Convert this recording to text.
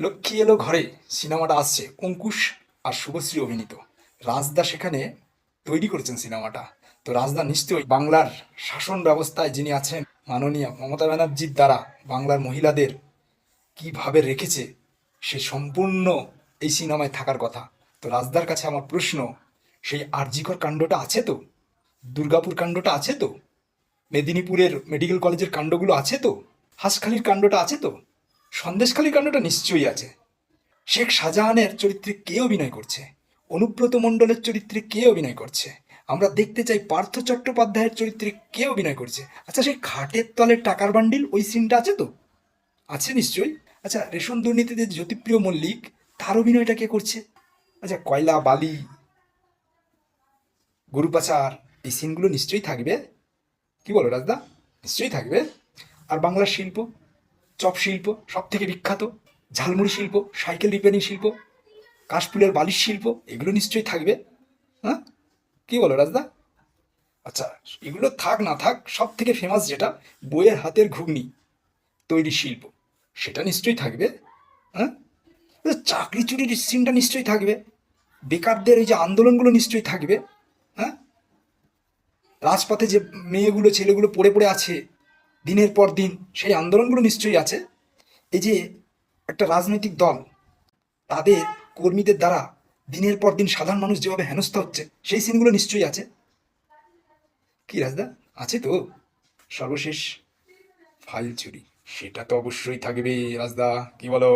লক্ষ্মী এলো ঘরে সিনেমাটা আসছে, অঙ্কুশ আর শুভশ্রী অভিনীত। রাজদা সেখানে তৈরি করেছেন সিনেমাটা। তো রাজদা নিশ্চয়ই বাংলার শাসন ব্যবস্থায় যিনি আছেন মাননীয় মমতা ব্যানার্জির দ্বারা বাংলার মহিলাদের কিভাবে রেখেছে সে সম্পূর্ণ এই সিনেমায় থাকার কথা। তো রাজদার কাছে আমার প্রশ্ন, সেই আরজিকর কাণ্ডটা আছে তো, দুর্গাপুর কাণ্ডটা আছে তো, মেদিনীপুরের মেডিকেল কলেজের কাণ্ডগুলো আছে তো, হাঁসখালির কাণ্ডটা আছে তো, সন্দেশখালির কাণ্ডটা নিশ্চয়ই আছে। শেখ শাহজাহানের চরিত্রে কে অভিনয় করছে, অনুব্রত মণ্ডলের চরিত্রে কে অভিনয় করছে, আমরা দেখতে চাই পার্থ চট্টোপাধ্যায়ের চরিত্রে কে অভিনয় করছে। আচ্ছা, সেই খাটের তলের টাকার বান্ডিল ওই সিনটা আছে তো, আছে নিশ্চয়ই। আচ্ছা, রেশন দুর্নীতিতে জ্যোতিপ্রিয় মল্লিক, তার অভিনয়টা কে করছে। আচ্ছা, কয়লা বালি গরু পাচার এই সিনগুলো নিশ্চয়ই থাকবে। কি বলো রাজদা, নিশ্চয়ই থাকবে। আর বাংলার শিল্প, চপ শিল্প সব থেকে বিখ্যাত, ঝালমুড়ি শিল্প, সাইকেল রিপেয়ারিং শিল্প, কাশফুলের বালিশ শিল্প, এগুলো নিশ্চয়ই থাকবে। হ্যাঁ, কি বলো রাজদা? আচ্ছা, এগুলো থাক না থাক, সব থেকে ফেমাস যেটা বইয়ের হাতের ঘুগনি তৈরি শিল্প, সেটা নিশ্চয়ই থাকবে। হ্যাঁ, চাকরি চুরির সিনটা নিশ্চয়ই থাকবে, বেকারদের এই যে আন্দোলনগুলো নিশ্চয়ই থাকবে। হ্যাঁ, রাজপথে যে মেয়েগুলো ছেলেগুলো পড়ে পড়ে আছে দিনের পর দিন, সেই আন্দোলনগুলো নিশ্চয়ই আছে। এই যে একটা রাজনৈতিক দল, তাদের কর্মীদের দ্বারা দিনের পর দিন সাধারণ মানুষ যেভাবে হেনস্থা হচ্ছে, সেই সিনগুলো নিশ্চয়ই আছে। কি রাজদা, আছে তো? সর্বশেষ ফাইল চুরি, সেটা তো অবশ্যই থাকবে রাজদা, কি বলো?